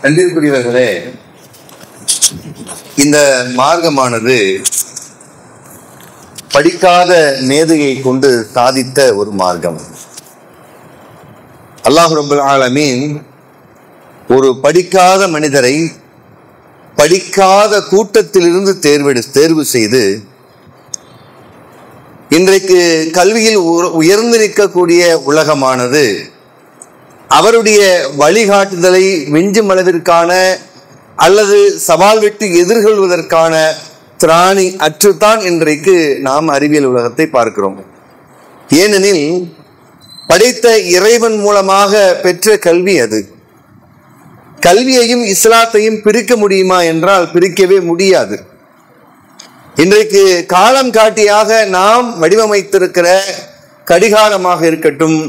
அன்பிற்குரியவர்களே, இந்த மார்க்கமானது படிக்காத மேதையை கொண்டு சாதித்த ஒரு மார்க்கம். அல்லாஹ் ரப்பல் ஆலமீன் ஒரு படிக்காத மனிதரை படிக்காத கூட்டத்திலிருந்து தேர்வு செய்து இன்றைக்கு கல்வியில் உயர்ந்திருக்கக்கூடிய உலகமானது அவருடைய வழிகாட்டுதலை விஞ்சும் அளவிற்கான அல்லது சவால் விட்டு எதிர்கொள்வதற்கான திராணி அற்றுத்தான் இன்றைக்கு நாம் அறிவியல் உலகத்தை பார்க்கிறோம். ஏனெனில் படைத்த இறைவன் மூலமாக பெற்ற கல்வி அது. கல்வியையும் இஸ்லாத்தையும் பிரிக்க முடியுமா என்றால் பிரிக்கவே முடியாது. இன்றைக்கு காலம் காட்டியாக நாம் வடிவமைத்திருக்கிற கடிகாரமாக இருக்கட்டும்,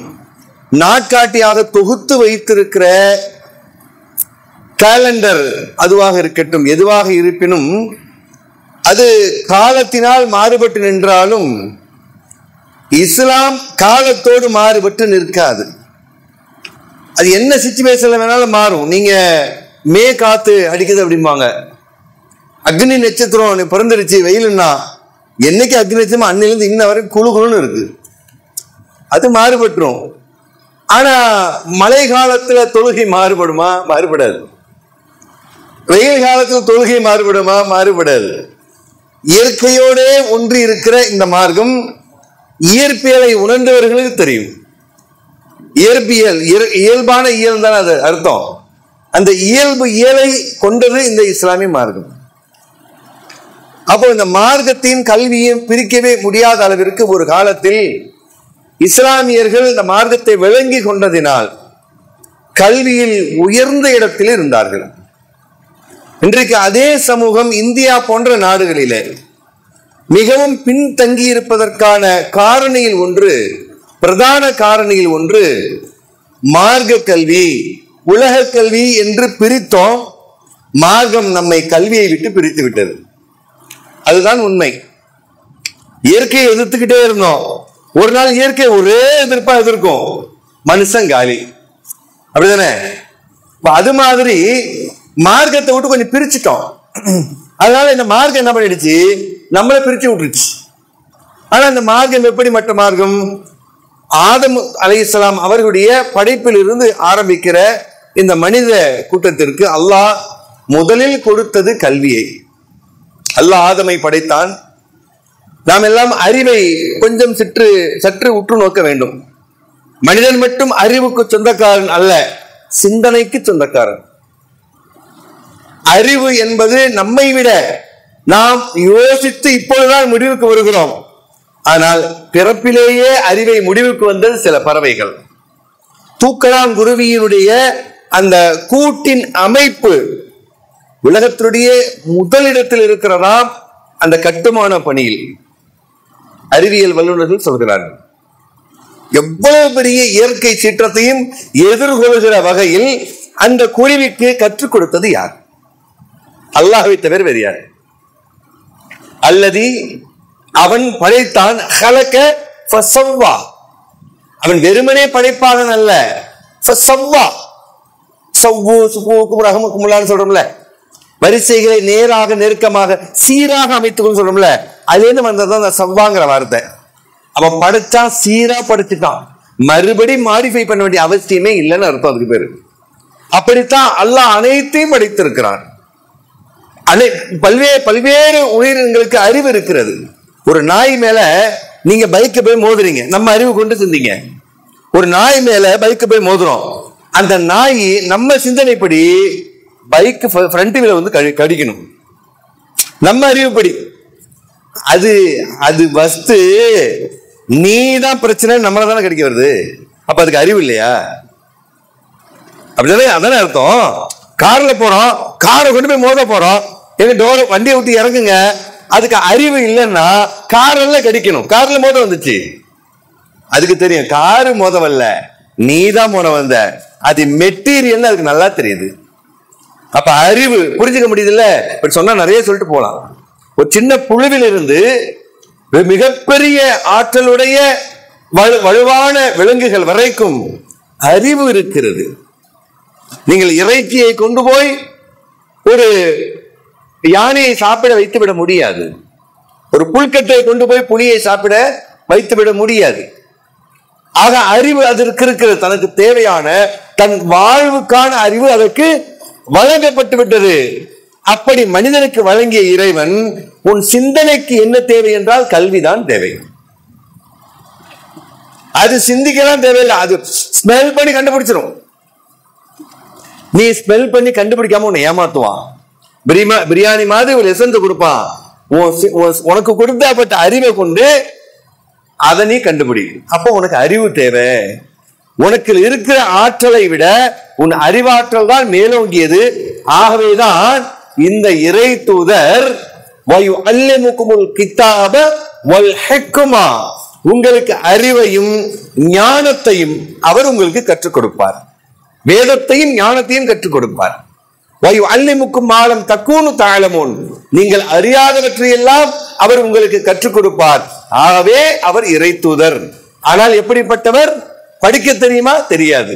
நாட்காட்டியாக தொகுத்து வைத்திருக்கிற கேலண்டர் அதுவாக இருக்கட்டும், எதுவாக இருப்பினும் அது காலத்தினால் மாறுபட்டு நின்றாலும் இஸ்லாம் காலத்தோடு மாறுபட்டு நிற்காது. அது என்ன சிச்சுவேஷன்ல வேணாலும் மாறும். நீங்க மே காத்து அடிக்குது அப்படிம்பாங்க, அக்னி நட்சத்திரம் பிறந்துருச்சு வெயிலுன்னா என்னைக்கு அக்னி நட்சத்திரம் அன்னிலிருந்து இன்ன வரைக்கும் குழு குழுன்னு இருக்கு, அது மாறுபட்டுரும். ஆனா மழை காலத்துல தொழுகை மாறுபடுமா? மாறுபடாது. வெயில் காலத்துல தொழுகை மாறுபடுமா? மாறுபடாது. இயற்கையோட ஒன்றி இருக்கிற இந்த மார்க்கம் இயற்பியலை உணர்ந்தவர்களுக்கு தெரியும். இயற்பியல் இயல்பான இயல் தான் அது அர்த்தம். அந்த இயலை கொண்டது இந்த இஸ்லாமிய மார்க்கம். அப்போ இந்த மார்க்கத்தின் கல்வியும் பிரிக்கவே முடியாத அளவிற்கு ஒரு காலத்தில் இஸ்லாமியர்கள் இந்த மார்க்கத்தை விளங்கி கொண்டதினால் கல்வியில் உயர்ந்த இடத்தில் இருந்தார்கள். இன்றைக்கு அதே சமூகம் இந்தியா போன்ற நாடுகளிலே மிகவும் பின்தங்கி இருப்பதற்கான பிரதான காரணியில் ஒன்று மார்க்க கல்வி, உலக கல்வி என்று பிரித்தோம். மார்க்கம் நம்மை கல்வியை விட்டு பிரித்து விட்டது. அதுதான் உண்மை. இயற்கையை எதிர்த்துக்கிட்டே இருந்தோம். ஒரு நாள் இயற்கை ஒரே எதிர்ப்பா எதிர்க்கும், மனுஷன் காலி, அப்படிதானே? அது மாதிரி மார்க்கத்தை விட்டு கொஞ்சம் பிரிச்சுட்டோம். அதனால இந்த மார்க்கம் என்ன பண்ணிடுச்சு, நம்மளை பிரிச்சு விட்டுருச்சு. ஆனா இந்த மார்க்கம் எப்படிப்பட்ட மார்க்கம்? ஆதம் அலைஹிஸ்ஸலாம் அவர்களுடைய படைப்பில் இருந்து ஆரம்பிக்கிற இந்த மனித கூட்டத்திற்கு அல்லாஹ் முதலில் கொடுத்தது கல்வியை. அல்லாஹ் ஆதமை படைத்தான். நாம் எல்லாம் அறிவை கொஞ்சம் சற்று உற்று நோக்க வேண்டும். மனிதன் மட்டும் அறிவுக்கு சொந்தக்காரன் அல்ல, சிந்தனைக்கு சொந்தக்காரன். அறிவு என்பது நம்மை விட நாம் யோசித்து இப்பொழுதுதான் முடிவுக்கு வருகிறோம். ஆனால் பிறப்பிலேயே அறிவை முடிவுக்கு வந்தது சில பறவைகள். தூக்கணாங்குருவியினுடைய அந்த கூட்டின் அமைப்பு உலகத்தினுடைய முதலிடத்தில் இருக்கிறதாம். அந்த கட்டுமான பணியில் அறிவியல் வல்லுநர்கள் சொல்கிறார்கள், எவ்வளவு பெரிய இயற்கை சீற்றத்தையும் எதிர்கொள்கிற வகையில் அந்த குருவிக்கு கற்றுக் கொடுத்தது யார்? அல்லாஹ்வை தவிர வேறு யார்? அல்லது அவன் படைத்தான், அவன் வெறுமனே படைப்பாளன் அல்ல, சொல்றோம்ல, வரிசைகளை நேராக நெருக்கமாக சீராக அமைத்துக்கொண்டு சொல்றோம்ல, அதுலேருந்து வந்ததுதான் அந்த சவ்வாங்கிற வார்த்தை. அவன் படைச்சான், சீரா படைச்சுட்டான், மறுபடி மாடிஃபை பண்ண வேண்டிய அவசியமே இல்லைன்னு அர்த்தம். அதுக்கு பேரு அப்படித்தான் அல்லாஹ் அனைத்தையும் படைத்திருக்கிறான். பல்வேறு உயிரினங்களுக்கு அறிவு இருக்கிறது. ஒரு நாய் மேல நீங்க பைக்கை போய் மோதுறீங்க, நம்ம அறிவு கொண்டு சிந்திங்க. ஒரு நாய் மேல பைக்கை போய் மோதுறோம், அந்த நாய் நம்ம சிந்தனைப்படி பைக் ஃப்ரண்ட் வீல வந்து கடிக்கணும், நம்ம அறிவுப்படி. அது வஸ்து, நீ தான் பிரச்சனை, நம்மள தானே கடிக்க வருது. அப்ப அதுக்கு அறிவு இல்லையா? அப்படிதானே? அதானே அர்த்தம். கார்ல போறோம், காரை கொண்டு போய் மோத போறோம், எங்க டோர் வண்டியை விட்டு இறங்குங்க, அதுக்கு அறிவு இல்லைன்னா காரெல்லாம் கடிக்கணும். கார்ல மோத வந்துச்சு, அதுக்கு தெரியும் காரு மோத வரல, நீ தான் மோத வந்த, அது மெட்டீரியல் அதுக்கு நல்லா தெரியுது. அப்ப அறிவு புரிஞ்சுக்க முடியுதுல்ல? இப்படி சொன்னா நிறைய சொல்லிட்டு போலாம். ஒரு சின்ன புழுவில் இருந்து மிகப்பெரிய ஆற்றலுடைய வலுவான விலங்குகள் வரைக்கும் அறிவு இருக்கிறது. நீங்கள் இறைச்சியை கொண்டு போய் ஒரு யானையை சாப்பிட வைத்து விட முடியாது. ஒரு புல்கட்டை கொண்டு போய் புலியை சாப்பிட வைத்து விட முடியாது. ஆக அறிவு அதற்கு இருக்கிறது. தனக்கு தேவையான தன் வாழ்வுக்கான அறிவு அதற்கு வழங்கப்பட்டு விட்டது. அப்படி மனிதனுக்கு வழங்கிய இறைவன் உன் சிந்தனைக்கு என்ன தேவை என்றால் கல்விதான் தேவை. அது சிந்திக்கலாம் தேவையில்லை, அது ஸ்மெல் பண்ணி கண்டுபிடிச்சிடும். நீ ஸ்மெல் பண்ணி கண்டுபிடிக்காம உன்னை ஏமாத்துவான். பிரியாணி மாதிரி ஒரு எசன்ஸ் கொடுப்பான். உனக்கு கொடுத்தப்பட்ட அறிவை கொண்டு அதை நீ கண்டுபிடி. அப்போ உனக்கு அறிவு தேவை. உனக்கு இருக்கிற ஆற்றலை விட உன் அறிவாற்றல் தான் மேலோங்கியது. ஆகவேதான் இந்த இறை தூதர் கித்தாப வல் ஹிக்மா, உங்களுக்கு அறிவையும் ஞானத்தையும் அவர் உங்களுக்கு கற்றுக் கொடுப்பார். வேதத்தையும் ஞானத்தையும் கற்றுக் கொடுப்பார். அல்லிமுக்கும் தக்கூனு தாழமோன், நீங்கள் அறியாதவற்றையெல்லாம் அவர் உங்களுக்கு கற்றுக் கொடுப்பார். ஆகவே அவர் இறை தூதர். ஆனால் எப்படிப்பட்டவர்? படிக்க தெரியுமா? தெரியாது.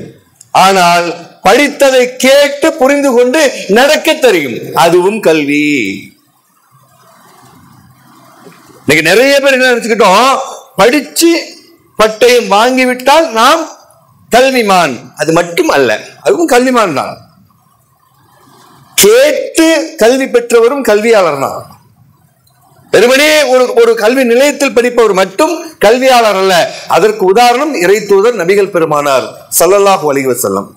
ஆனால் படித்ததை கேட்டு புரிந்து கொண்டு நடக்க தெரியும். அதுவும் கல்வி. இன்னைக்கு நிறைய பேர் என்ன நினைச்சுக்கிட்டோம், படிச்சு பட்டயம் வாங்கிவிட்டால் நாம் கல்விமான். அது மட்டும் அல்ல, அதுவும் கல்விமான் தான். கேட்டு கல்வி பெற்றவரும் கல்வியாளர் தான். வெறுமனே ஒரு கல்வி நிலையத்தில் படிப்பவர் மட்டும் கல்வியாளர் அல்ல. அதற்கு உதாரணம் இறை தூதர் நபிகள் பெருமானார் ஸல்லல்லாஹு அலைஹி வஸல்லம்.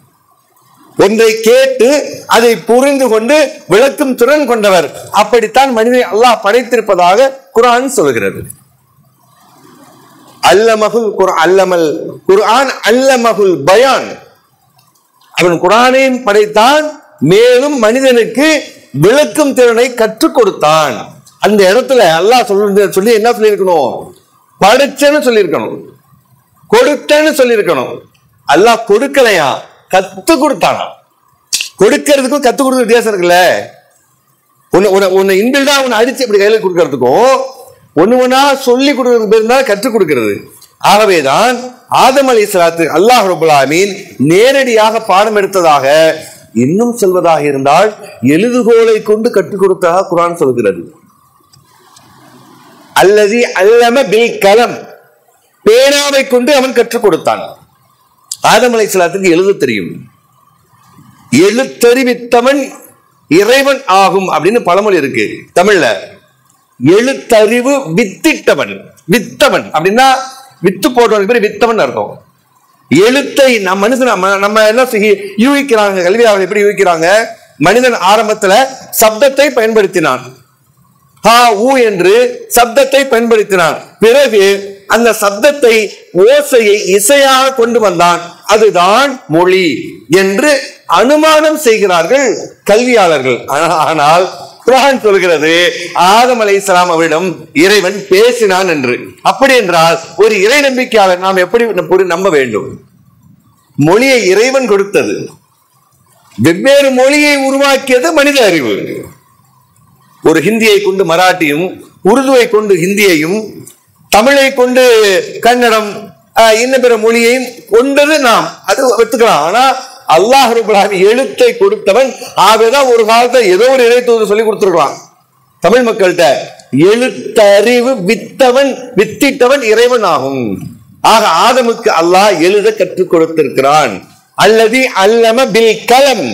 ஒன்றை கேட்டு அதை புரிந்து கொண்டு விளக்கும் திறன் கொண்டவர். அப்படித்தான் மனிதனை அல்லாஹ் படைத்திருப்பதாக குர்ஆன் சொல்கிறது. அல்லமஹுல் குர்ஆன் அல்லமஹுல் பயான். அவன் குர்ஆனையும் படைத்தான், மேலும் மனிதனுக்கு விளக்கும் திறனை கற்றுக் கொடுத்தான். அந்த இடத்துல அல்லாஹ் சொல்லி என்ன சொல்லியிருக்கணும்? படைச்சேன்னு சொல்லியிருக்கணும், கொடுத்தேன்னு சொல்லியிருக்கணும். அல்லாஹ் கொடுக்கலையா, கத்து கொடுத்தானா. கொடுக்கிறதுக்கும் கத்து கொடுக்க வித்தியாசம் இருக்குல்ல. உன்னை இன்பில்டா உன்னை அடிச்சு இப்படி கையில கொடுக்கறதுக்கும் ஒண்ணு சொல்லி கொடுக்கறதுக்கு பேர் தான் கற்றுக் கொடுக்கிறது. ஆகவேதான் ஆதம் அலைஹிஸ்ஸலாத்து அல்லாஹ் ரப்பல் ஆலமீன் நேரடியாக பாடம் எடுத்ததாக, இன்னும் சொல்வதாக இருந்தால் எழுதுகோலை கொண்டு கற்றுக் கொடுத்ததாக குர்ஆன் சொல்கிறது. அல்லதி அல்லம பில் கலம், பேனாவை கொண்டு அவன் கற்றுக் கொடுத்தான். ஆதம் அலைஹிஸ்ஸலாத்துக்கு எழுத தெரியும். எழுத்தறிவித்தவன் இறைவன் ஆகும் அப்படின்னு பழமொழி இருக்கு தமிழ்ல. எழுத்தறிவு வித்திட்டவன், வித்தவன் அப்படின்னா வித்து போட்டவனுக்கு பேர் வித்தவன் அர்த்தம். எழுத்தை மனுஷன் நம்ம என்ன யூகிக்கிறாங்க, கல்வியாளர்கள் எப்படி யூகிக்கிறாங்க? மனிதன் ஆரம்பத்துல சப்தத்தை பயன்படுத்தினான், ஹா ஊ என்று சப்தத்தை பயன்படுத்தினான். பிறகு அந்த சப்தத்தை ஓசையை இசையாக கொண்டு வந்தான், அதுதான் மொழி என்று அனுமானம் செய்கிறார்கள் கல்வியாளர்கள். ஆனால் குர்ஆன் சொல்கிறது ஆதம் அலைஹிஸ்ஸலாம் அவரிடம் இறைவன் பேசினான் என்று. அப்படி என்றால் ஒரு இறை நம்பிக்கையாளர் நாம் எப்படி நம்ப வேண்டும்? மொழியை இறைவன் கொடுத்தது, வெவ்வேறு மொழியை உருவாக்கியது மனித அறிவு. ஒரு ஹிந்தியை கொண்டு மராட்டியும், உருதுவை கொண்டு ஹிந்தியையும், தமிழை கொண்டு கன்னடம், இன்ன பிற மொழியையும் கொண்டது நாம், அது ஒத்துக்கலாம். ஆனா அல்லாஹ் ரப்பல் ஆலமீன் எழுத்தை கொடுத்தவன். ஆகவேதான் ஒரு காலத்தை ஏதோ ஒரு இறை தூதர் சொல்லி கொடுத்திருக்கலாம் தமிழ் மக்கள்கிட்ட. எழுத்தறிவு வித்தவன் வித்திட்டவன் இறைவன் ஆகும். ஆக ஆதமுக்கு அல்லாஹ் எழுத கற்றுக் கொடுத்திருக்கிறான். அல்லதி அல்லம பில் கலம்,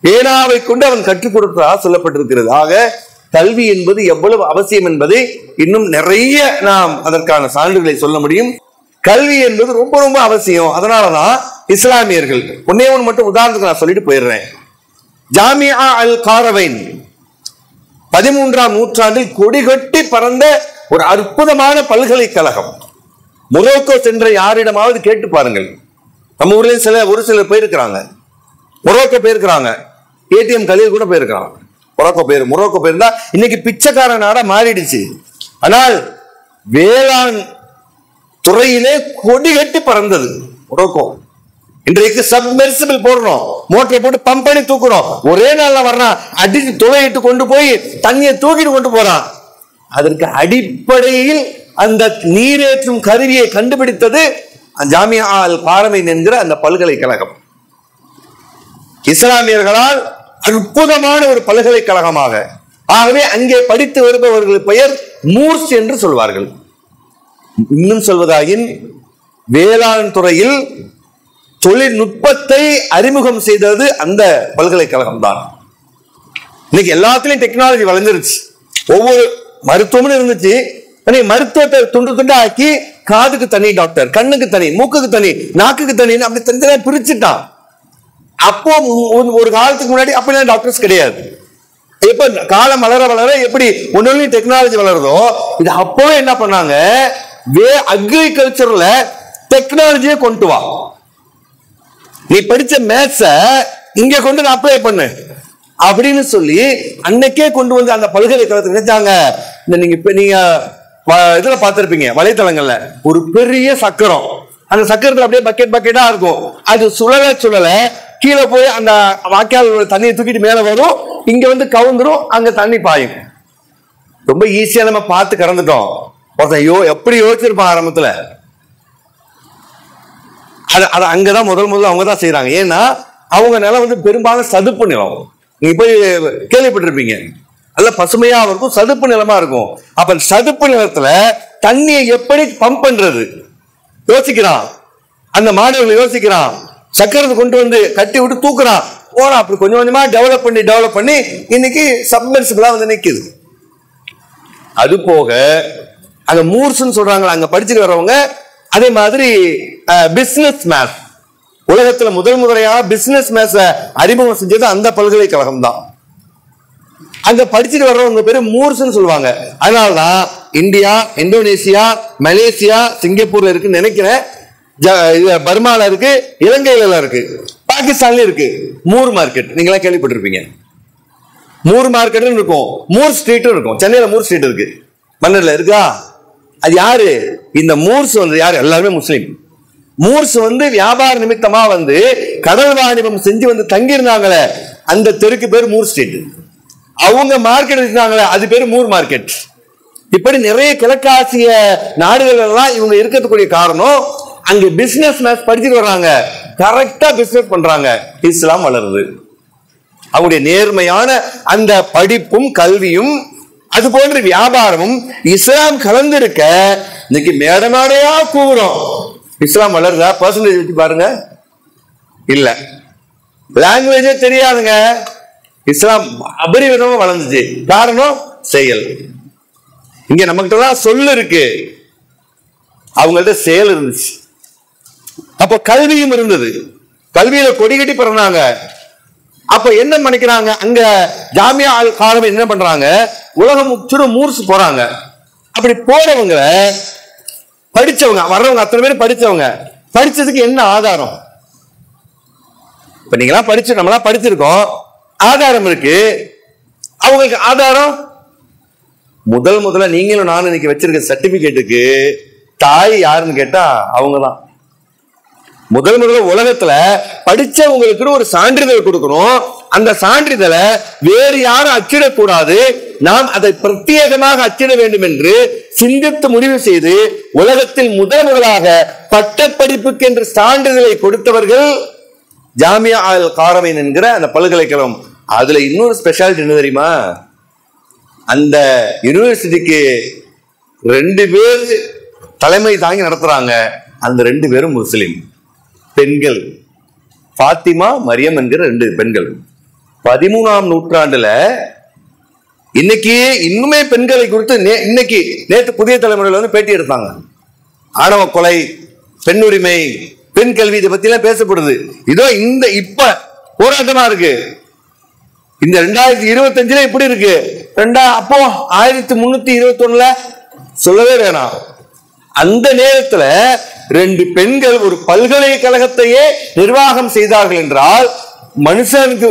பேனாவை கொண்டு அவன் கற்றுக் கொடுத்ததாக சொல்லப்பட்டிருக்கிறது. ஆக கல்வி என்பது எவ்வளவு அவசியம் என்பதை இன்னும் நிறைய நாம் அதற்கான சான்றுகளை சொல்ல முடியும். கல்வி என்பது ரொம்ப ரொம்ப அவசியம். அதனாலதான் இஸ்லாமியர்கள், ஒன்னே ஒன்று மட்டும் உதாரணத்துக்கு நான் சொல்லிட்டு போயிடுறேன். ஜாமியா அல் காரவைன் 13ஆம் நூற்றாண்டில் கொடிகட்டி பறந்த ஒரு அற்புதமான பல்கலைக்கழகம். மொரோக்கோ சென்ற யாரிடமாவது கேட்டு பாருங்கள். நம்ம ஊர்ல ஒரு சிலர் போயிருக்கிறாங்க, மொரோக்கோ போயிருக்கிறாங்க, ஏடிஎம் கலீல் கூட போயிருக்கிறாங்க. மொரோக்கோ போயிருந்தா இன்னைக்கு பிச்சைக்கார நாடா மாறிடுச்சு. ஆனால் வேளாண் துறையிலே கொடி கட்டி பறந்தது மொரோக்கோ. இன்றைக்கு சப்மெர்சிபிள் போடுறோம், மோட்டரை போட்டு பம்ப் பண்ணி தூக்குறோம். ஒரே நாள்ல வர்றான், அடிச்சு துளையிட்டு கொண்டு போய் தண்ணியை தூக்கிட்டு கொண்டு போறான். அதற்கு அடிப்படையில் அந்த நீரேற்றும் கருவியை கண்டுபிடித்தது ஜாமியா அல் காரவைன் என்கிற அந்த பல்கலைக்கழகம். இஸ்லாமியர்களால் அற்புதமான ஒரு பல்கலைக்கழகமாக. ஆகவே அங்கே படித்து வருபவர்கள் பெயர் மூர்ஸ் என்று சொல்வார்கள். இன்னும் சொல்வதாயின் வேளாண் துறையில் தொழில்நுட்பத்தை அறிமுகம் செய்தது அந்த பல்கலைக்கழகம் தான். இன்னைக்கு எல்லாத்திலையும் டெக்னாலஜி வளர்ந்துருச்சு. ஒவ்வொரு மருத்துவமும் இருந்துச்சு. மருத்துவத்தை துண்டு துண்டா ஆக்கி காதுக்கு தனி டாக்டர், கண்ணுக்கு தனி, மூக்குக்கு தனி, நாக்குக்கு தனி, அப்படி தனித்தனியா பிரிச்சுட்டான். அப்போ ஒரு காலத்துக்கு முன்னாடி அப்படிலாம் டாக்டர்ஸ் கிடையாது. எப்ப காலம் வளர வளர எப்படி ஒன்னு டெக்னாலஜி வளருதோ, இது அப்பவே என்ன பண்ணாங்க, அக்ரிகல்ச்சர்ல டெக்னாலஜியை கொண்டு வா, நீ படிச்ச மேத்ஸ இங்க கொண்டு அப்ளை பண்ணு அப்படின்னு சொல்லி அன்னைக்கே கொண்டு வந்து அந்த பல்கலைக்கழகத்தை நினைச்சாங்க. நீங்க இதுல பார்த்திருப்பீங்க வலைத்தளங்கள்ல, ஒரு பெரிய சக்கரம், அந்த சக்கரத்துல அப்படியே பக்கெட் பக்கெட்டா இருக்கும். அது சுழல சுழல கீழே போய் அந்த வாய்க்கால் தண்ணியை தூக்கிட்டு மேல வரும், இங்க வந்து கவுந்துரும், அங்க தண்ணி பாயும். ரொம்ப ஈஸியா நம்ம பார்த்து கடந்துட்டோம். ஒருத்தன் எப்படி யோசிச்சிருப்பான் ஆரம்பத்துல. அது அங்கதான் முதல் அவங்க தான் செய்யறாங்க. ஏன்னா அவங்க நிலம் வந்து பெரும்பாலும் சதுப்பு நிலம். நீங்க போய் கேள்விப்பட்டிருப்பீங்க, நல்ல பசுமையா இருக்கும், சதுப்பு நிலமா இருக்கும். அப்ப சதுப்பு நிலத்துல தண்ணியை எப்படி பம்ப் பண்றது யோசிக்கிறான். அந்த மாணவர்கள் யோசிக்கிறான், சக்கரத்தை கொண்டு வந்து கட்டி விட்டு தூக்குறான், போறான். அப்படி கொஞ்சம் கொஞ்சமா டெவலப் பண்ணி இன்னைக்கு சப்மெர்சிபிளா வந்து நிக்குது. அது போக அங்க மூர்ஸ்ன்னு சொல்றாங்க, அங்க படிச்சுட்டு வர்றவங்க. அதே மாதிரி பிசினஸ் மேத்ஸ், உலகத்துல முதல் முறையாக பிசினஸ் மேத்ஸ அறிமுகம் செஞ்சது அந்த பல்கலைக்கழகம் தான். அங்க படிச்சுட்டு வர்றவங்க பேரு மூர்ஸ்ன்னு சொல்லுவாங்க. அதனாலதான் இந்தியா, இந்தோனேசியா, மலேசியா, சிங்கப்பூர்ல இருக்குன்னு நினைக்கிறேன், பர்மால இருக்கு, இலங்கையில இருக்கு, பாகிஸ்தான்ல இருக்கு மூர் மார்க்கெட். நீங்க எல்லாம் கேள்விப்பட்டிருப்பீங்க. மூர் மார்க்கெட் இருக்கும், மூர் ஸ்ட்ரீட் இருக்கும். சென்னையில மூர் ஸ்ட்ரீட் இருக்கு, மன்னர்ல இருக்கா. அது யாரு? இந்த மூர்ஸ் வந்து யாரு? எல்லாருமே முஸ்லீம். மூர்ஸ் வந்து வியாபார நிமித்தமா வந்து கடல் வாணிபம் செஞ்சு வந்து தங்கி இருந்தாங்களே, அந்த தெருக்கு பேர் மூர் ஸ்ட்ரீட். அவங்க மார்க்கெட் வச்சிருந்தாங்களே, அது பேரு மூர் மார்க்கெட். இப்படி நிறைய கிழக்காசிய நாடுகள் எல்லாம் இவங்க இருக்கக்கூடிய காரணம், அங்க பிசினஸ் மேத்ஸ் படிச்சுட்டு வர்றாங்க, கரெக்டா பிசினஸ் பண்றாங்க, இஸ்லாம் வளருது. அவங்களுடைய நேர்மையான அந்த படிப்பும் கல்வியும் அது போன்ற வியாபாரமும் இஸ்லாம் கலந்திருக்க இன்னைக்கு மேடமாடையா கூறுறோம். இஸ்லாம் வளருதா? பர்சன்டேஜ் வச்சு பாருங்க, இல்ல. லாங்குவேஜே தெரியாதுங்க, இஸ்லாம் அபரிவிதமா வளர்ந்துச்சு. காரணம் செயல். இங்க நம்மகிட்ட தான் சொல்லு இருக்கு, அவங்கள்ட்ட செயல் இருந்துச்சு. அப்ப கல்வியும் இருந்தது, கல்வியில கொடி கட்டி பிறந்தாங்க. அப்ப என்ன நினைக்கிறாங்க, அங்க ஜாமியா அல் காலம் என்ன பண்றாங்க, உலகம் முற்றிலும் மூர்ஸ் போறாங்க. அப்படி போறவங்க படிச்சவங்க, வர்றவங்க அத்தனை பேர் படிச்சவங்க. படிச்சதுக்கு என்ன ஆதாரம்? இப்ப நீங்களா படிச்சு, நம்மளா படிச்சிருக்கோம், ஆதாரம் இருக்கு. அவங்களுக்கு ஆதாரம் முதல்ல நீங்களும் நானும் இன்னைக்கு வச்சிருக்க சர்டிபிகேட்டுக்கு தாய் யாருன்னு கேட்டா அவங்கதான். முதல்ல உலகத்துல படிச்சவங்களுக்கு ஒரு சான்றிதழ் கொடுக்கணும். அந்த சான்றிதழை வேறு யாரும் அச்சிடக்கூடாது, நாம் அதை பிரத்யேகமாக அச்சிட வேண்டும் என்று சிந்தித்து முடிவு செய்து உலகத்தில் முதலாக பட்டப்படிப்புக்கு என்று சான்றிதழை கொடுத்தவர்கள் ஜாமியா அல் காரமைன் என்கிற அந்த பல்கலைக்கழகம். அதுல இன்னொரு ஸ்பெஷாலிட்டி என்ன தெரியுமா, அந்த யூனிவர்சிட்டிக்கு 2 பேர் தலைமை தாங்கி நடத்துறாங்க. அந்த 2 பேரும் முஸ்லிம் பெண்கள், பாத்திமா, மரியம் என்கிற 2 பெண்கள். 13ஆம் நூற்றாண்டுல இன்னைக்கு இன்னுமே பெண்களை குறித்து நேற்று புதிய தலைமுறையில் வந்து பேட்டி எடுத்தாங்க. ஆணவ கொலை, பெண் உரிமை, பெண் கல்வி, இதை பத்தி எல்லாம் பேசப்படுது. இதோ இந்த இப்ப போராட்டமா இருக்கு. இந்த 2025 இப்படி இருக்கு, அப்போ 1321 சொல்லவே வேணாம். அந்த நேரத்துல 2 பெண்கள் ஒரு பல்கலைக்கழகத்தையே நிர்வாகம் செய்தார்கள் என்றால், மனுஷனுக்கு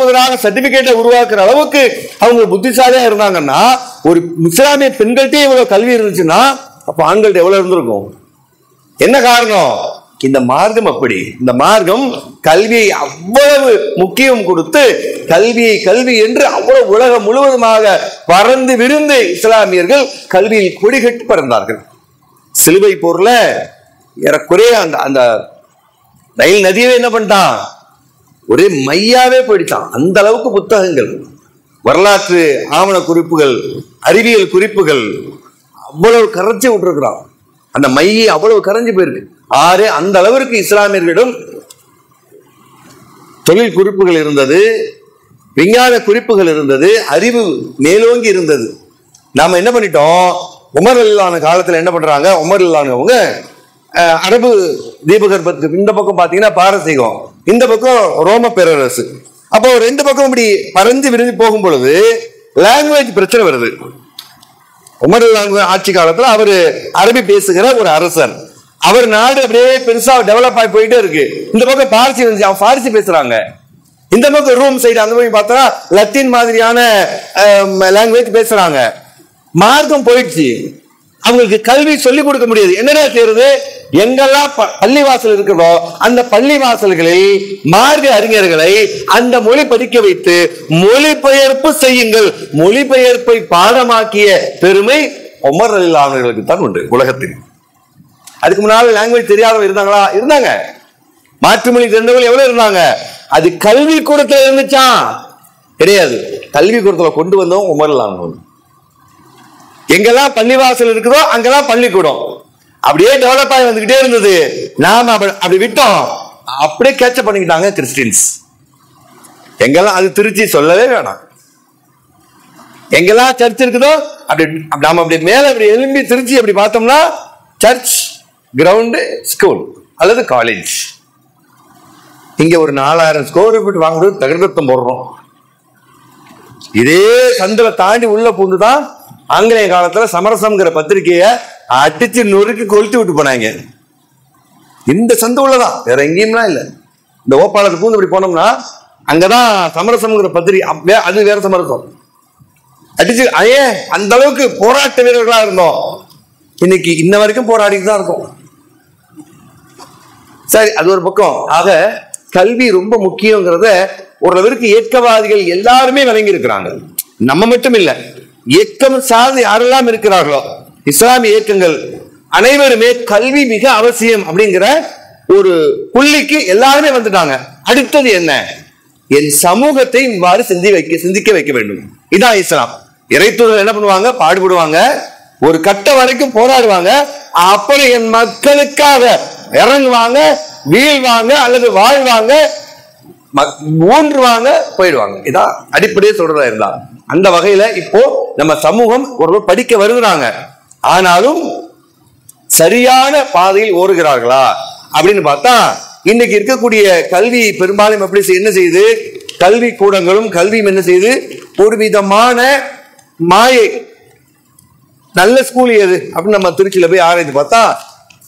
முதலாக சர்டிபிகேட்டை உருவாக்குற அளவுக்கு அவங்க புத்திசாலியா இருந்தாங்கன்னா, ஒரு இஸ்லாமிய பெண்கள்கிட்டே இவ்வளவு கல்வி இருந்துச்சுன்னா அப்ப ஆண்கள்ட்ட எவ்வளவு இருந்திருக்கும்? என்ன காரணம்? இந்த மார்க்கம் அப்படி. இந்த மார்க்கம் கல்வியை அவ்வளவு முக்கியம் கொடுத்து கல்வி என்று அவ்வளவு உலகம் முழுவதுமாக பறந்து விருந்து இஸ்லாமியர்கள் கல்வியில் கொடிகட்டி பறந்தார்கள். சிலுவை போர்ல ஏறக்குறைய அந்த நைல் நதியவே என்ன பண்ணிட்டான், ஒரே மையாவே போயிடுச்சான். அந்த அளவுக்கு புத்தகங்கள், வரலாற்று ஆவண குறிப்புகள், அறிவியல் குறிப்புகள் அவ்வளவு கரைச்சி விட்டுருக்கிறான். அந்த மையை அவ்வளவு கரைஞ்சு போயிருக்கு. அந்த அளவிற்கு இஸ்லாமியர்களிடம் தொழில் குறிப்புகள் இருந்தது, விஞ்ஞான குறிப்புகள் இருந்தது, அறிவு மேலோங்கி இருந்தது. நாம என்ன பண்ணிட்டோம், உமர் ரலியல்லாஹு அன்ஹு காலத்துல என்ன பண்றாங்க, உமர் ரலியல்லாஹு அன்ஹு அவங்க அரபு தீபகற்பத்துக்கு இந்த பக்கம் பாத்தீங்கன்னா பாரசீகம், இந்த பக்கம் ரோம பேரரசு. அப்போ ரெண்டு பக்கம் இப்படி பறந்து விரிஞ்சு போகும் பொழுது லாங்குவேஜ் பிரச்சனை வருது. உமர் ரலியல்லாஹு அன்ஹு ஆட்சி காலத்துல அவரு அரபி பேசுகிற ஒரு அரசர், அவர் நாடு அப்படியே பெருசா டெவலப் ஆகி போயிட்டே இருக்கு. இந்த பக்கம் பார்சி வந்து அவன் பார்சி பேசுறாங்க, இந்த பக்கம் ரூம் சைடு அந்த பக்கம் பார்த்தா லத்தீன் மாதிரியான லாங்குவேஜ் பேசுறாங்க. மார்க்கம் போயிடுச்சு, அவங்களுக்கு கல்வி சொல்லிக் கொடுக்க முடியாது. என்னடா செய்யறது, எங்கெல்லாம் பள்ளிவாசல் இருக்கிறதோ அந்த பள்ளிவாசல்களில் மார்க்க அறிஞர்களை அந்த மொழி படிக்க வைத்து மொழிபெயர்ப்பு செய்யுங்கள். மொழிபெயர்ப்பை பாடமாக்கிய பெருமை உமர் ரலியல்லாஹு அன்ஹு அவர்களுக்கு தான் உண்டு உலகத்தில். அதுக்கு முன்னால லாங்குவேஜ் தெரியாதவங்க இருந்தாங்களா? இருந்தாங்க. மாற்றுமொழி தெரிந்தவர்கள் எவ்வளவு இருந்தாங்க? அது கல்வி கூடத்துல இருந்துச்சா? கிடையாது. கல்வி கூடத்துல கொண்டு வந்தோம் உமர் ரலியல்லாஹு அன்ஹு. எங்கெல்லாம் பள்ளிவாசல் இருக்குதோ அங்கெல்லாம் பள்ளிக்கூடம் அப்படியே டெவலப் ஆகி வந்துகிட்டே இருந்தது. நாம அப்படி விட்டோம், அப்படியே கேட்சப் பண்ணிக்கிட்டாங்க கிறிஸ்டியன்ஸ். எங்கெல்லாம், அது திருச்சி சொல்லவே வேணாம், எங்கெல்லாம் சர்ச் இருக்குதோ அப்படி நாம அப்படி மேல அப்படி எழும்பி திருச்சி அப்படி பார்த்தோம்னா சர்ச், கிரவுண்டு, ஸ்கூல் அல்லது காலேஜ். இங்க ஒரு 4000 ஸ்கொயர் ஃபீட் வாங்குறது தகர்த்தம் போடுறோம். இதே சந்தில தாண்டி உள்ள பூந்துதான் ஆங்கிலேய காலத்துல சமரசம்ங்கிற பத்திரிகையை அடிச்சு நொறுக்கி கொளுத்தி விட்டு போனாங்க. இந்த சந்து உள்ளதான், வேற எங்கேயும்லாம் இல்லை. இந்த ஓப்பாளத்தை பூந்து இப்படி போனோம்னா அங்கதான் சமரசம்ங்கிற பத்திரிகை, அது வேற சமரசம் அடிச்சு. அந்த அளவுக்கு போராட்ட வீரர்களா இருந்தோம். இன்னைக்கு இன்ன வரைக்கும் போராடிட்டு தான் இருக்கும். சரி, அது ஒரு பக்கம். ஆக கல்வி ரொம்ப முக்கியங்கிறத ஓரளவிற்கு இயக்கவாதிகள் எல்லாருமே விளங்கி இருக்கிறாங்க. நம்ம மட்டும் இல்ல, இயக்கம் சார்ந்து யாரெல்லாம் இருக்கிறார்களோ இஸ்லாமிய இயக்கங்கள் அனைவருமே கல்வி மிக அவசியம் அப்படிங்கிற ஒரு புள்ளிக்கு எல்லாருமே வந்துட்டாங்க. அடுத்தது என்ன, என் சமூகத்தை இவ்வாறு சிந்திக்க வைக்க வேண்டும். இதான் இஸ்லாம். இறைத்தூதர் என்ன பண்ணுவாங்க, பாடுபடுவாங்க, ஒரு கட்ட வரைக்கும் போராடுவாங்க, அப்புறம் என் மக்களுக்காக இறங்குவாங்க, வீழ்வாங்க அல்லது வாழ்வாங்க, ஊன்றுவாங்க, போயிடுவாங்க. இதான் அடிப்படையே சொல்றதா இருந்தா. அந்த வகையில இப்போ நம்ம சமூகம் ஒரு படிக்க வருகிறாங்க, ஆனாலும் சரியான பாதையில் ஓடுகிறார்களா அப்படின்னு பார்த்தா இன்னைக்கு இருக்கக்கூடிய கல்வி பெரும்பாலும் எப்படி என்ன செய்யுது, கல்வி கூடங்களும் கல்வியும் என்ன செய்யுது, ஒரு விதமான மாயை. நல்ல ஸ்கூல் எது அப்படின்னு நம்ம திருச்சியில போய் ஆராய்ச்சி பார்த்தா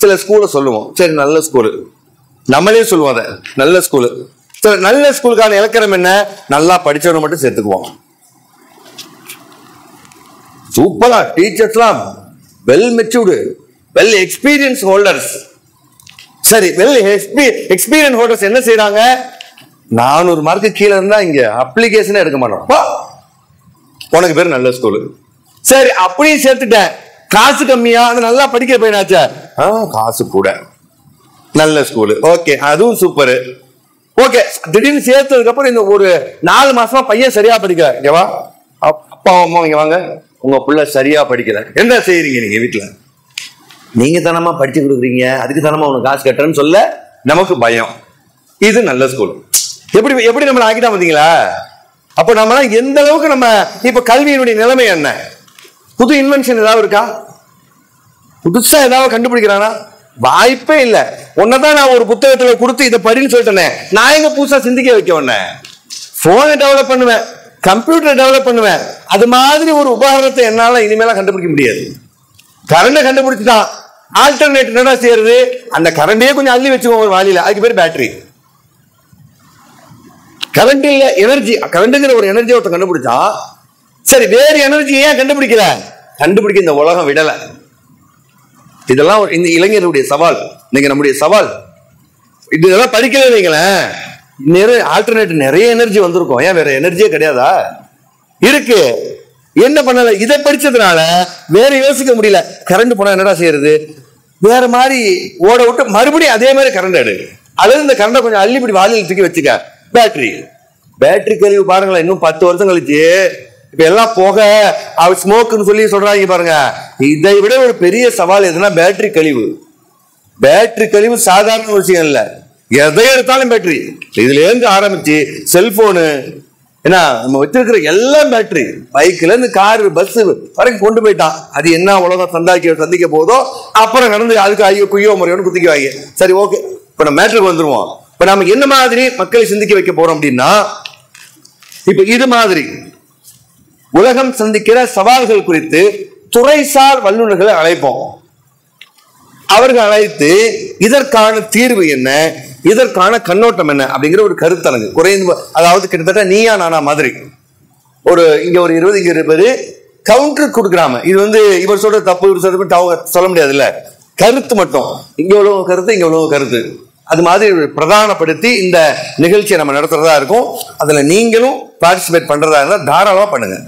சில ஸ்கூலை சொல்லுவோம், சரி நல்ல ஸ்கூலு, நம்மளே சொல்லுவோம் அதை நல்ல ஸ்கூலு. நல்ல ஸ்கூலுக்கான இலக்கணம் என்ன, நல்லா படிச்சவனை மட்டும் சேர்த்துக்குவோம். சூப்பரா டீச்சர்ஸ்லாம் well matured, well experience holders. சரி, வெல் எக்ஸ்பீரியன்ஸ் ஹோல்டர்ஸ் என்ன செய்யறாங்க, 400 மார்க்கு கீழே இருந்தா இங்க அப்ளிகேஷனே எடுக்க மாட்டோம், உனக்கு பேர் நல்ல ஸ்கூலு. சரி, அப்படியும் சேர்த்துட்டேன், காசு கம்மியா, அது நல்லா படிக்கிற பையனாச்சா, காசு கூட, நல்ல ஸ்கூலு, ஓகே, அதுவும் சூப்பரு, ஓகே. திடீர்னு சேர்த்ததுக்கு அப்புறம் இந்த ஒரு 4 மாசமா பையன் சரியா படிக்கல, இங்கவா அப்பா அம்மா இங்க வாங்க, உங்க பிள்ளை சரியா படிக்கல, என்ன செய்யறீங்க நீங்க வீட்டுல, நீங்க தானமா படிச்சு கொடுக்குறீங்க, அதுக்கு தானமா உனக்கு காசு கட்டுறேன்னு சொல்ல நமக்கு பயம். இது நல்ல ஸ்கூல். எப்படி எப்படி நம்மள ஆக்கிட்டா பாத்தீங்களா? அப்ப நம்ம எந்த அளவுக்கு நம்ம இப்ப கல்வியினுடைய நிலைமை என்ன, புது இன்வென்ஷன் ஏதாவது இருக்கா, புதுசா ஏதாவது கண்டுபிடிக்கிறானா? வாய்ப்பே இல்ல. உன்னதான் நான் ஒரு புத்தகத்துல கொடுத்து இதை படின்னு சொல்லிட்டேன், நான் எங்க புதுசா சிந்திக்க வைக்க உடனே போனை டெவலப் பண்ணுவேன், கம்ப்யூட்டர் டெவலப் பண்ணுவேன், அது மாதிரி ஒரு உபகரணத்தை என்னால இனிமேல கண்டுபிடிக்க முடியாது. கரண்ட கண்டுபிடிச்சுட்டான், ஆல்டர்னேட் என்னடா செய்யறது, அந்த கரண்டையே கொஞ்சம் அள்ளி வச்சுக்கோங்க ஒரு வாளியில, அதுக்கு பேர் பேட்டரி. கரண்ட் இல்ல, எனர்ஜி, கரண்ட்ங்கிற ஒரு எனர்ஜி ஒருத்தர் கண்டுபிடிச்சா, சரி வேறு எனர்ஜி ஏன் கண்டுபிடிக்கல, கண்டுபிடிக்க இந்த உலகம் விடல. இதெல்லாம் இந்த இளைஞருடைய சவால், நீங்க நம்முடைய சவால். இதெல்லாம் படிக்கல வைங்களேன், நிறைய ஆல்டர்னேட், நிறைய எனர்ஜி வந்திருக்கும், ஏன் வேற எனர்ஜியே கிடையாதா? இருக்கு. என்ன பண்ணல, இதை படிச்சதுனால வேற யோசிக்க முடியல. கரண்ட் போனா என்னடா செய்யறது, வேற மாதிரி ஓட விட்டு மறுபடியும் அதே மாதிரி கரண்ட் எடு, அல்லது இந்த கரண்டை கொஞ்சம் அள்ளி இப்படி வாளியில் தூக்கி வச்சுக்க, பேட்டரி கழிவு பாருங்களேன், இன்னும் 10 வருஷம் கழிச்சு இப்ப எல்லாம் போக ஸ்மோக்குன்னு சொல்லி சொல்றாங்க பாருங்க. இதை விட ஒரு பெரிய சவால் எதுனா பேட்டரி கழிவு. பேட்டரி கழிவு சாதாரண விஷயம் இல்ல. எதை எடுத்தாலும் பேட்டரி. இதுல இருந்து ஆரம்பிச்சு செல்போனு, ஏன்னா நம்ம வச்சிருக்கிற எல்லாம் பேட்டரி, பைக்ல இருந்து காரு பஸ் வரைக்கும் கொண்டு போயிட்டான். அது என்ன உலகம் சந்திக்க போதோ அப்புறம் நடந்து அதுக்கு ஐயோ குய்யோ முறையோன்னு குத்திக்குவாங்க. சரி, ஓகே, இப்ப நம்ம மேட்டருக்கு வந்துருவோம். இப்ப நம்ம என்ன மாதிரி மக்களை சிந்திக்க வைக்க போறோம் அப்படின்னா, இப்ப இது மாதிரி உலகம் சந்திக்கிற சவால்கள் குறித்து துறைசார் வல்லுநர்களை அழைப்போம். அவர்கள் அழைத்து இதற்கான தீர்வு என்ன, இதற்கான கண்ணோட்டம் என்ன அப்படிங்கிற ஒரு கருத்தரங்கு குறைந்த, அதாவது கிட்டத்தட்ட நீயா நானா மாதிரி ஒரு இங்க ஒரு 20 இங்க 20 கவுண்டர் கொடுக்குறாம. இது இவர் சொல்ற தப்பு இவர் சொல்ற சொல்ல முடியாது இல்ல, கருத்து மட்டும், இங்க உள்ள கருத்து இங்க உள்ள கருத்து, அது மாதிரி பிரதானப்படுத்தி இந்த நிகழ்ச்சியை நம்ம நடத்துறதா இருக்கும். அதுல நீங்களும் பார்ட்டிசிபேட் பண்றதா இருந்தா தாராளமா பண்ணுங்க.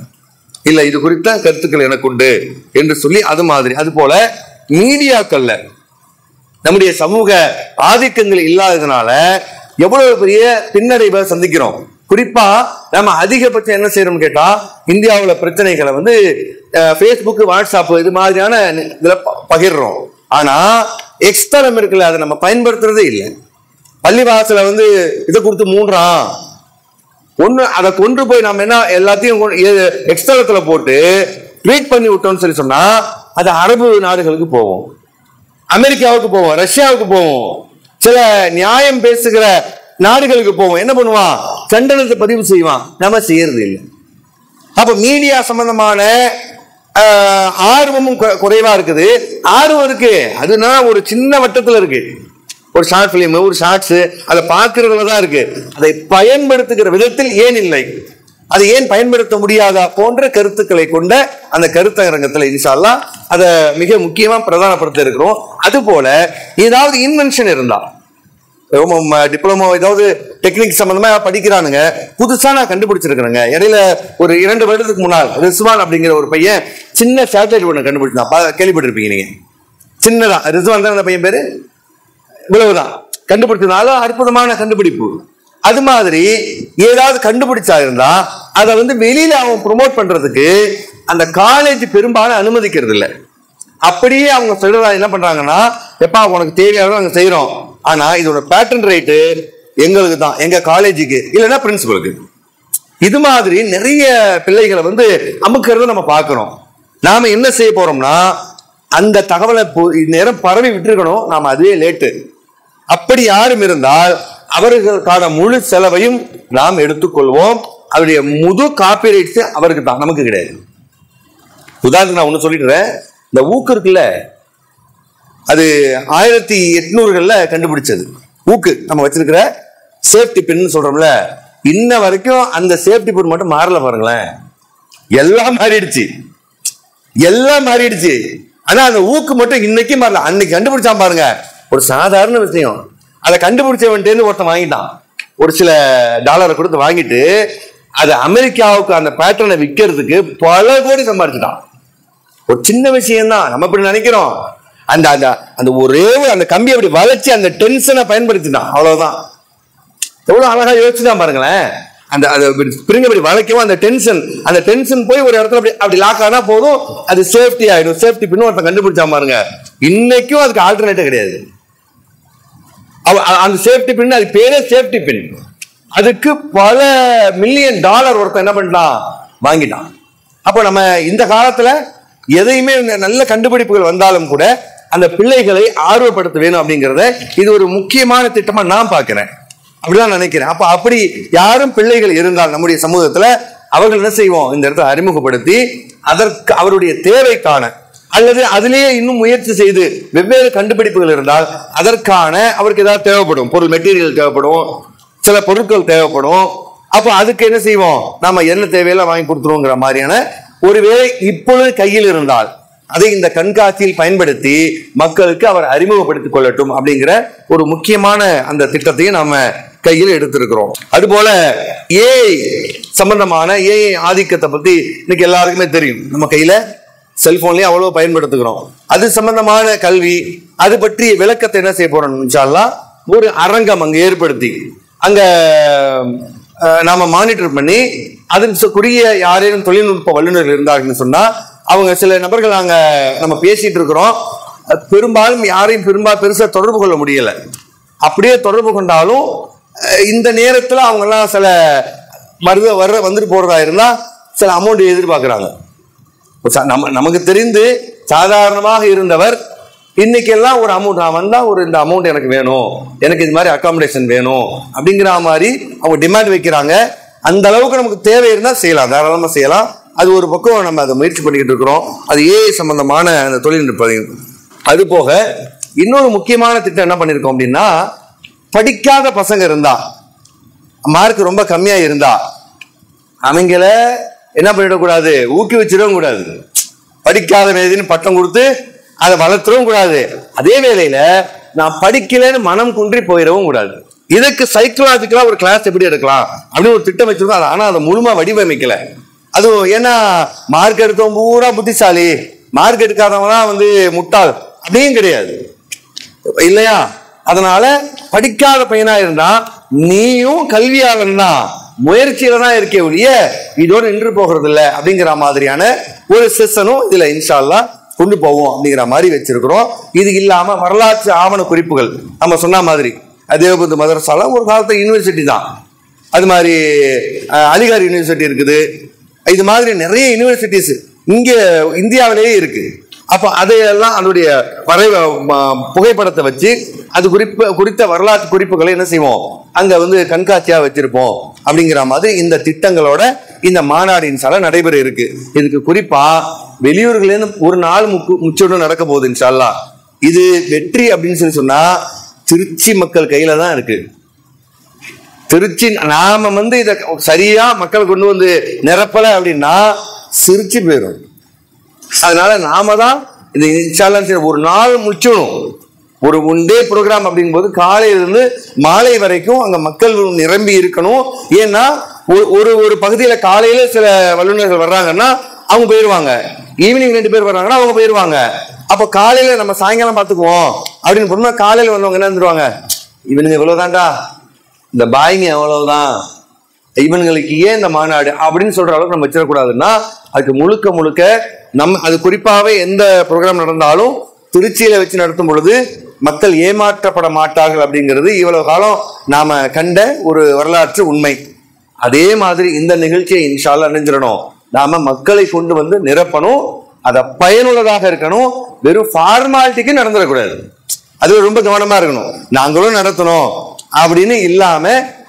இல்ல இது குறித்த கருத்துக்கள் எனக்கு உண்டு என்று சொல்லி அது மாதிரி. அது போல மீடியாக்கள்ல நம்முடைய சமூக ஆதிக்கங்கள் இல்லாததுனால எவ்வளவு பெரிய பின்னடைவை சந்திக்கிறோம். குறிப்பா நம்ம அதிகபட்சம் என்ன செய்யறோம் கேட்டா, இந்தியாவுல பிரச்சனைகளை Facebook, வாட்ஸ்அப் இது மாதிரியான இதுல பகிர்றோம். ஆனா எக்ஸ்தலம் இருக்குல்ல, அதை நம்ம பயன்படுத்துறதே இல்லை. பள்ளிவாசல இதை கொடுத்து மூன்றான் ஒண்ணு, அதை கொண்டு போய் நம்ம என்ன எல்லாத்தையும் எக்ஸ்தலத்துல போட்டு ட்வீட் பண்ணி விட்டோம்னு சொல்லி சொன்னா அது அரபு நாடுகளுக்கு போவோம், அமெரிக்காவுக்கு போவோம், ரஷ்யாவுக்கு போவோம், சில நியாயம் பேசுகிற நாடுகளுக்கு போவோம். என்ன பண்ணுவான், கண்டனத்தை பதிவு செய்வான். நம்ம செய்யறது இல்லை. அப்ப மீடியா சம்பந்தமான ஆர்வமும் குறைவா இருக்குது. ஆர்வம் இருக்கு, அதுனா ஒரு சின்ன வட்டத்துல இருக்கு. ஒரு ஷார்ட் பிலிம், ஒரு ஷார்ட்ஸ், அதை பார்க்கறதுல தான் இருக்கு. அதை பயன்படுத்துகிற விதத்தில் ஏன் இல்லை, அதை ஏன் பயன்படுத்த முடியாதா போன்ற கருத்துக்களை கொண்ட அந்த கருத்தரங்கத்தில் இன்ஷா அல்லாஹ் அதை மிக முக்கியமா பிரதானப்படுத்த இருக்கிறோம். அது போல ஏதாவது இன்வென்ஷன் இருந்தா, டிப்ளமோ ஏதாவது டெக்னிக் சம்பந்தமா படிக்கிறானுங்க, புதுசா நான் கண்டுபிடிச்சிருக்கிறேங்க. இடையில ஒரு 2 வருடத்துக்கு முன்னால் ரிஸ்வான் அப்படிங்கிற ஒரு பையன் சின்ன சேட்டலைட் ஒண்ணு கண்டுபிடிச்சான், கேள்விப்பட்டிருப்பீங்க நீங்க. சின்னதா ரிஸ்வான் தான் அந்த பையன் பேரு, இவ்வளவுதான் கண்டுபிடிச்சதுனால அற்புதமான கண்டுபிடிப்பு. அது மாதிரி ஏதாவது கண்டுபிடிச்சா இருந்தா அதை வெளியில அவன் ப்ரொமோட் பண்றதுக்கு அந்த காலேஜ் பெரும்பாலும் அனுமதிக்கிறது இல்லை. அப்படியே அவங்க சொல்றதா என்ன பண்றாங்கன்னா, எப்பா உனக்கு தேவையானதை நாங்க செய்யறோம், ஆனா இதோட பேட்டன் ரைட்டு எங்களுக்கு தான், எங்க காலேஜுக்கு, இல்லைன்னா பிரின்சிபலுக்கு. இது மாதிரி நிறைய பிள்ளைகளை அமுக்கிறத நம்ம பார்க்கிறோம். நாம என்ன செய்ய போறோம்னா, அந்த தகவலை நேரம் பரவி விட்டுருக்கணும், நாம அதுவே லேட்டு. அப்படி யாரும் இருந்தால் அவர்களுக்கான முழு செலவையும் நாம் எடுத்துக்கொள்வோம். அவருடைய முழு காப்பிரைட்ஸ் அவருக்கு தான், நமக்கு கிடையாது. உதாரணத்துக்கு நான் ஒண்ணு சொல்லிடுறேன். இந்த ஊக்கு இருக்குல்ல, அது 1800களில் கண்டுபிடிச்சது. ஊக்கு நம்ம வச்சிருக்கிற சேஃப்டி பின் சொல்றோம்ல, இன்ன வரைக்கும் அந்த சேஃப்டி பின் மட்டும் மாறல பாருங்களேன். எல்லாம் மாறிடுச்சு, எல்லாம் மாறிடுச்சு. ஆனா அந்த ஊக்கு மட்டும் இன்னைக்கு மாறல. அன்னைக்கு கண்டுபிடிச்சான் பாருங்க, ஒரு சாதாரண விஷயம். அதை கண்டுபிடிச்சவன்ட்டு ஒருத்தன் வாங்கிட்டான், ஒரு சில டாலரை கொடுத்து வாங்கிட்டு அது அமெரிக்காவுக்கு அந்த பேட்டர்னை விற்கிறதுக்கு பல கோடி சம்பாதிச்சுட்டான். ஒரு சின்ன விஷயம் தான், நம்ம இப்படி நினைக்கிறோம். அந்த அந்த அந்த ஒரே அந்த கம்பி அப்படி வளைச்சு அந்த டென்ஷனை பயன்படுத்திட்டான், அவ்வளவுதான். எவ்வளவு அழகா யோசிச்சுதான் பாருங்களேன். அந்த ஸ்ப்ரிங் அப்படி வளைக்கவும் அந்த டென்ஷன் போய் ஒரு இடத்துல அப்படி லாக் ஆனா போதும், அது சேஃப்டி ஆயிடும். சேஃப்டி பின் ஒருத்தன் கண்டுபிடிச்சா பாருங்க, இன்னைக்கும் அதுக்கு ஆல்டர்னேட்டிவ் கிடையாது. அந்த சேஃப்டி பின், அது பேரே சேஃப்டி பின், அதுக்கு பல மில்லியன் டாலர் ஒருத்தன் என்ன பண்ணிட்டான், வாங்கிட்டான். அப்போ நம்ம இந்த காலத்துல எதையுமே நல்ல கண்டுபிடிப்புகள் வந்தாலும் கூட அந்த பிள்ளைகளை ஆர்வப்படுத்த வேணும் அப்படிங்கிறத இது ஒரு முக்கியமான திட்டமா நான் பார்க்கிறேன், அப்படிதான் நினைக்கிறேன். அப்ப அப்படி யாரும் பிள்ளைகள் இருந்தால் நம்முடைய சமூகத்துல அவர்கள் என்ன செய்வோம், இந்த இடத்துல அறிமுகப்படுத்தி அதற்கு அவருடைய தேவைக்கான அல்லது அதிலேயே இன்னும் முயற்சி செய்து வெவ்வேறு கண்டுபிடிப்புகள் இருந்தால் அதற்கான அவருக்கு ஏதாவது தேவைப்படும், பொருள் மெட்டீரியல் தேவைப்படும், சில பொருட்கள் தேவைப்படும். அப்போ அதுக்கு என்ன செய்வோம், நாம என்ன தேவையெல்லாம் வாங்கி கொடுத்துருவோங்கிற மாதிரியான ஒருவேளை இப்பொழுது கையில் இருந்தால் அதை இந்த கண்காட்சியில் பயன்படுத்தி மக்களுக்கு அவர் அறிமுகப்படுத்திக் கொள்ளட்டும் அப்படிங்கிற ஒரு முக்கியமான அந்த திட்டத்தையும் நாம கையில் எடுத்திருக்கிறோம். அதுபோல ஏஐ சம்பந்தமான ஏஐ ஆதிக்கத்தை பத்தி இன்னைக்கு எல்லாருக்குமே தெரியும். நம்ம கையில செல்போன்லயே அவ்வளவு பயன்படுத்துகிறோம். அது சம்பந்தமான கல்வி, அது பற்றி விளக்கத்தை என்ன செய்ய போறோம் இன்ஷா அல்லாஹ் ஒரு அரங்கம் அங்கு ஏற்படுத்தி அங்க நாம மானிட்டர் பண்ணி அதற்குரிய யாரேனும் தொழில்நுட்ப வல்லுநர்கள் இருந்தார்கள்னு சொன்னா அவங்க சில நபர்கள் நாங்க நம்ம பேசிட்டு இருக்கிறோம், பெரும்பாலும் யாரையும் பெருசா தொடர்பு கொள்ள முடியல. அப்படியே தொடர்பு கொண்டாலும் இந்த நேரத்துல அவங்க எல்லாம் சில வந்துட்டு போறதா இருந்தா சில அமௌண்ட் எதிர்பார்க்கிறாங்க. நமக்கு தெரிந்து சாதாரணமாக இருந்தவர் இன்னைக்கு எல்லாம் ஒரு அமௌண்ட், நான் வந்தா இந்த அமௌண்ட் எனக்கு வேணும், எனக்கு இது மாதிரி அகாமடேஷன் வேணும் அப்படிங்கிற மாதிரி அவங்க டிமாண்ட் வைக்கிறாங்க. அந்த அளவுக்கு நமக்கு தேவை இருந்தா செய்யலாம், தாராளமா செய்யலாம். அது ஒரு பக்கம் நம்ம அதை முயற்சி பண்ணிக்கிட்டு இருக்கிறோம். அது ஏஐ சம்பந்தமான அந்த தொழில்நுட்பம். அது போக இன்னொரு முக்கியமான திட்டம் என்ன பண்ணிருக்கோம் அப்படின்னா, படிக்காத பசங்க இருந்தா, மார்க் ரொம்ப கம்மியா இருந்தா அவங்கள என்ன பண்ணிடக்கூடாது, ஊக்குவிச்சிடவும் கூடாது. படிக்காத வேதின்னு பட்டம் கொடுத்து அதை வளர்த்துறவும் கூடாது. அதே வேளையில நான் படிக்கலன்னு மனம் குன்றி போயிடவும் கூடாது. இதுக்கு சைக்கலாஜிக்கலா ஒரு கிளாஸ் எப்படி எடுக்கலாம் அப்படின்னு ஒரு திட்டம் வச்சிருக்கோம். ஆனா அதை முழுமா வடிவமைக்கல. அது ஏன்னா மார்க் எடுத்தவங்க பூரா புத்திசாலி, மார்க் எடுக்காதவங்க தான் முட்டாள் அப்படியும் கிடையாது இல்லையா? அதனால படிக்காத பையனா இருந்தா நீயும் கல்வியாளன் தான், முயற்சியில தான் இருக்கே ஒழிய இதோடு நின்று போகிறது இல்லை அப்படிங்கிற மாதிரியான ஒரு செஷனும் இதுல இன்ஷா அல்லாஹ் கொண்டு போவோம் அப்படிங்கிற மாதிரி வச்சிருக்கிறோம். இது இல்லாம வரலாற்று ஆவண குறிப்புகள் நம்ம சொன்ன மாதிரி தேவபந்து மதரசால ஒரு காலத்துல யூனிவர்சிட்டி தான், அது மாதிரி அலிகார் யூனிவர்சிட்டி இருக்குது. இது மாதிரி நிறைய யூனிவர்சிட்டிஸ் இங்க இந்தியாவிலேயே இருக்கு. அப்ப அதையெல்லாம் அதனுடைய புகைப்படத்தை வச்சு அது குறித்த வரலாற்று குறிப்புகளை என்ன செய்வோம், அங்க கண்காட்சியா வச்சிருப்போம் அப்படிங்கிற மாதிரி இந்த திட்டங்களோட இந்த மாநாடின் சால நடைபெற இருக்கு. இதுக்கு குறிப்பா வெளியூர்களேன்னு ஒரு நாள் முச்சோடு நடக்க போகுது இன்ஷா அல்லாஹ். இது வெற்றி அப்படின்னு சொன்னா திருச்சி மக்கள் கையில தான் இருக்கு. திருச்சி நாம இத சரியா மக்கள் கொண்டு நிரப்பல அப்படின்னா சிரிச்சு போயிடும். அதனால நாம தான் இந்த இன்ஷா அல்லாஹ் ஒரு நாள் முடிச்சிடணும். ஒரு ஒன் டே ப்ரோக்ராம் அப்படிங்கும் போது காலையிலிருந்து மாலை வரைக்கும் அங்க மக்கள் நிரம்பி இருக்கணும். ஏன்னா ஒரு பகுதியில காலையில சில வல்லுநர்கள் வர்றாங்கன்னா அவங்க போயிடுவாங்க, ஈவினிங் 2 பேர் வர்றாங்கன்னா அவங்க போயிடுவாங்க. அப்ப காலையில நம்ம சாயங்காலம் பாத்துக்குவோம் அப்படின்னு போனா காலையில வந்தவங்க என்ன இருந்துருவாங்க, இவனுங்க இவ்வளவுதான்டா, இந்த பாய்ங்க எவ்வளவுதான், இவன்களுக்கு ஏன் இந்த மாநாடு அப்படின்னு சொல்ற அளவுக்கு நம்ம வச்சிடக்கூடாதுன்னா அதுக்கு முழுக்க அது குறிப்பாகவே எந்த ப்ரோக்ராம் நடந்தாலும் திருச்சியில வச்சு நடத்தும் பொழுது மக்கள் ஏமாற்றப்பட மாட்டார்கள் அப்படிங்கிறது இவ்வளவு காலம் நாம கண்ட ஒரு வரலாற்று உண்மை. அதே மாதிரி இந்த நிகழ்ச்சியை இன்ஷா அல்லாஹ் நினைஞ்சிடணும், நாம மக்களை கொண்டு நிரப்பணும், அதை பயனுள்ளதாக இருக்கணும். வெறும் ஃபார்மாலிட்டிக்கு நடந்துடக்கூடாது, அது ரொம்ப கவனமா இருக்கணும். நாங்களும் நடத்தணும் அப்படின்னு இல்லாம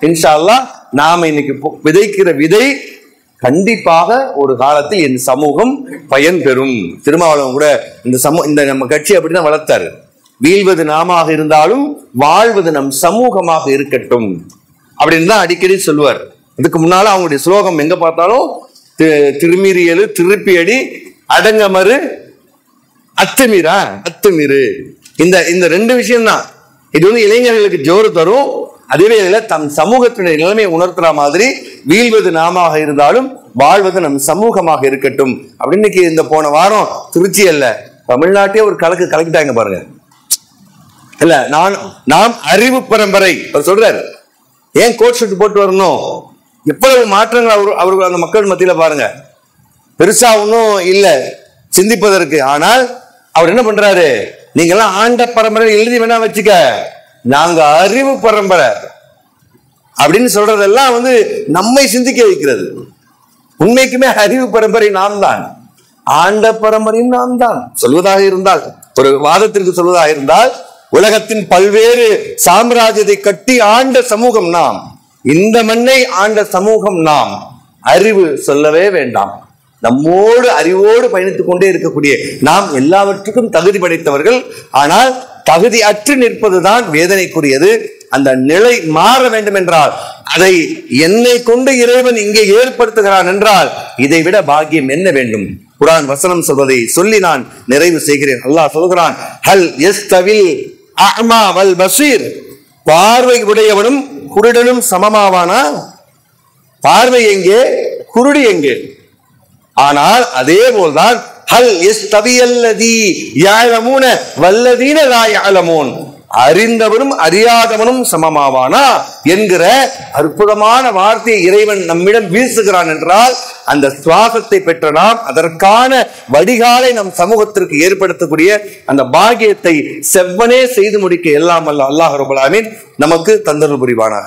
இன்ஷா அல்லாஹ் நாம இன்னைக்கு விதைக்கிற விதை கண்டிப்பாக ஒரு காலத்தில் என் சமூகம் பயன் பெறும். திருமாவளவன் கூட இந்த நம்ம கட்சி அப்படிதான் வளர்த்தாரு. வீழ்வது நாமாக இருந்தாலும் வாழ்வது நம் சமூகமாக இருக்கட்டும் அப்படின்னு தான் அடிக்கடி சொல்லுவார். இதுக்கு முன்னால அவங்களுடைய ஸ்லோகம் எங்க பார்த்தாலும் திருமீறியலு, திருப்பி அடி, அடங்கமறு, அத்துமீறு. இந்த 2 விஷயம் தான். இது இளைஞர்களுக்கு ஜோறு தரும். அதுவே தம் சமூகத்தினுடைய நிலைமையை உணர்த்துற மாதிரி வீழ்வது நாமாக இருந்தாலும் வாழ்வது நம் சமூகமாக இருக்கட்டும் அப்படின்னு இந்த போன வாரம் திருச்சி அல்ல தமிழ்நாட்டே ஒரு கலக்கிட்டாங்க பாருங்க. இல்ல நாம் அறிவு பரம்பரை சொல்றாரு. ஏன் கோட் ஷூட் போட்டு வரணும், எவ்வளவு மாற்றங்கள் அவர்கள் அந்த மக்கள் மத்தியில பாருங்க. பெருசா ஒன்னும் இல்ல சிந்திப்பதற்கு. ஆனால் அவர் என்ன பண்றாரு, நீங்க எல்லாம் ஆண்ட பரம்பரை எழுதி வேணா வச்சுக்க, நாங்க அறிவு பரம்பரை அப்படின்னு சொல்றதெல்லாம் நம்மை சிந்திக்க வைக்கிறது. உண்மைக்குமே அறிவு பரம்பரை நாம் தான், ஆண்ட பரம்பரையும் நாம் தான். சொல்வதாக இருந்தால், ஒரு வாதத்திற்கு சொல்வதாக இருந்தால், உலகத்தின் பல்வேறு சாம்ராஜ்யத்தை கட்டி ஆண்ட சமூகம் நாம், இந்த மண்ணை ஆண்ட சமூகம் நாம். அறிவு சொல்லவே வேண்டாம். நம்மோடு அறிவோடு பயணித்துக் கொண்டே இருக்கக்கூடிய நாம் எல்லாவற்றுக்கும் தகுதி படைத்தவர்கள். ஆனால் தகுதி அற்று நிற்பதுதான் வேதனைக்குரியது. அந்த நிலை மாற வேண்டும் என்றால் அதை என்னை கொண்டு இறைவன் இங்கே ஏற்படுத்துகிறான் என்றால் இதை விட பாக்கியம் என்ன வேண்டும்? குர்ஆன் வசனம் சொல்வதை சொல்லி நான் நிறைவு செய்கிறேன். அல்லாஹ் சொல்கிறான், ஹல் யஸ்தவில் அஅமா வல் பஸீர், பார்வை உடையவனும் குருடனும் சமமாவானா? பார்வை எங்கே, குருடி எங்கே? ஆனால் அதே போல்தான் ஹல் யஸ்தவியல்லதி யஅலமூன வல்லதீன லா யஅலமூன், அறிந்தவனும் அறியாதவனும் சமமாவானா என்கிற அற்புதமான வார்த்தையை இறைவன் நம்மிடம் வீசுகிறான் என்றால், அந்த சுவாசத்தை பெற்ற நாம் அதற்கான வடிகாலை நம் சமூகத்திற்கு ஏற்படுத்தக்கூடிய அந்த பாக்கியத்தை செவ்வனே செய்து முடிக்க எல்லாம் வல்ல அல்லாஹ் ரப்பல் ஆலமீன் நமக்கு தந்தருள் புரிவானாக.